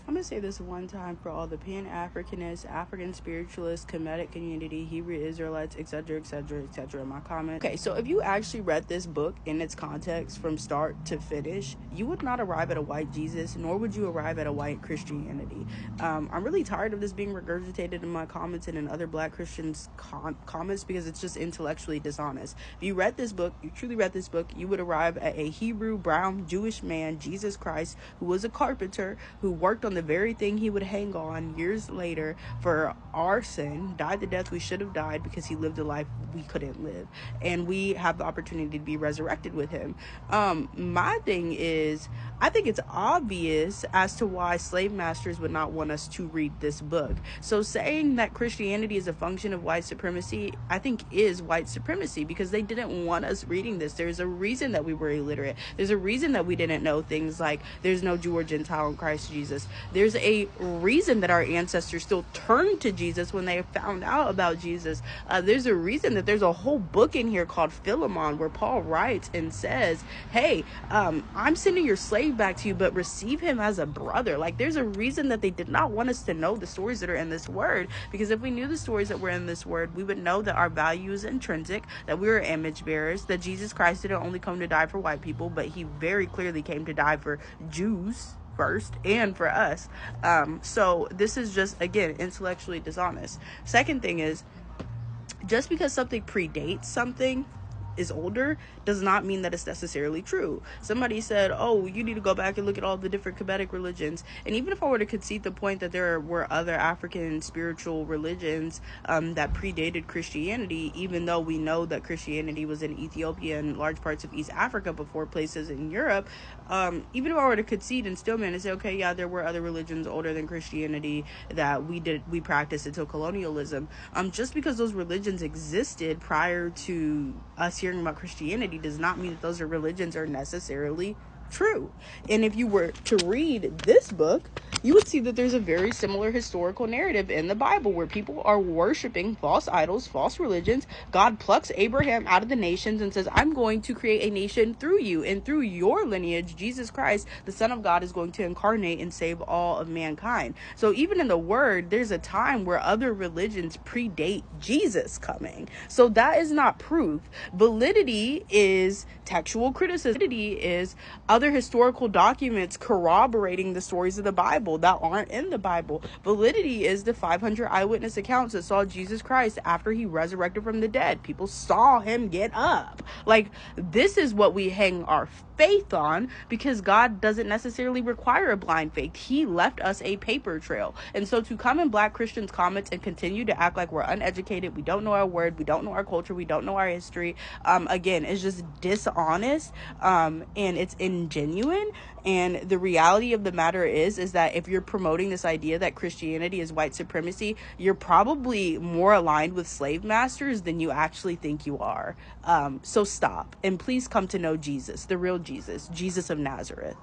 I'm going to say this one time for all the Pan-Africanists, African Spiritualists, Kemetic community, Hebrew Israelites, etc., etc., etc. in my comment. Okay, so if you actually read this book in its context from start to finish, you would not arrive at a white Jesus, nor would you arrive at a white Christianity. I'm really tired of this being regurgitated in my comments and in other Black Christians' comments because it's just intellectually dishonest. If you read this book, you truly read this book, you would arrive at a Hebrew, brown, Jewish man, Jesus Christ, who was a carpenter, who worked on the very thing he would hang on years later for our sin, died the death we should have died because he lived a life we couldn't live, and we have the opportunity to be resurrected with him. My thing is, I think it's obvious as to why slave masters would not want us to read this book. So saying that Christianity is a function of white supremacy, I think is white supremacy, because they didn't want us reading this. There's a reason that we were illiterate. There's a reason that we didn't know things like there's no Jew or Gentile in Christ Jesus. There's a reason that our ancestors still turned to Jesus when they found out about Jesus. There's a reason that there's a whole book in here called Philemon where Paul writes and says, hey, I'm sending your slave back to you, but receive him as a brother. Like, there's a reason that they did not want us to know the stories that are in this word, because if we knew the stories that were in this word, we would know that our value is intrinsic, that we are image bearers, that Jesus Christ didn't only come to die for white people, but he very clearly came to die for Jews first and for us. So this is just, again, intellectually dishonest. Second thing is, just because something predates something, is older, does not mean that it's necessarily true. Somebody said, oh, you need to go back and look at all the different Kemetic religions. And even if I were to concede the point that there were other African spiritual religions that predated Christianity, even though we know that Christianity was in Ethiopia and large parts of East Africa before places in Europe, even if I were to concede and still man and say, okay, yeah, there were other religions older than Christianity that we practiced until colonialism, just because those religions existed prior to us hearing about Christianity does not mean that those religions are necessarily true. And if you were to read this book, you would see that there's a very similar historical narrative in the Bible where people are worshiping false idols, false religions. God plucks Abraham out of the nations and says, I'm going to create a nation through you, and through your lineage, Jesus Christ, the Son of God, is going to incarnate and save all of mankind. So even in the word, there's a time where other religions predate Jesus coming. So that is not proof. Validity is textual criticism. Validity is other historical documents corroborating the stories of the Bible that aren't in the Bible. Validity is the 500 eyewitness accounts that saw Jesus Christ after he resurrected from the dead. People saw him get up. Like, this is what we hang our faith on, because God doesn't necessarily require a blind faith. He left us a paper trail. And so to come in Black Christians' comments and continue to act like we're uneducated, we don't know our word, we don't know our culture, we don't know our history, again, it's just dishonest, and it's ingenuine. And the reality of the matter is that if you're promoting this idea that Christianity is white supremacy, you're probably more aligned with slave masters than you actually think you are. So stop, and please come to know Jesus, the real Jesus, Jesus of Nazareth.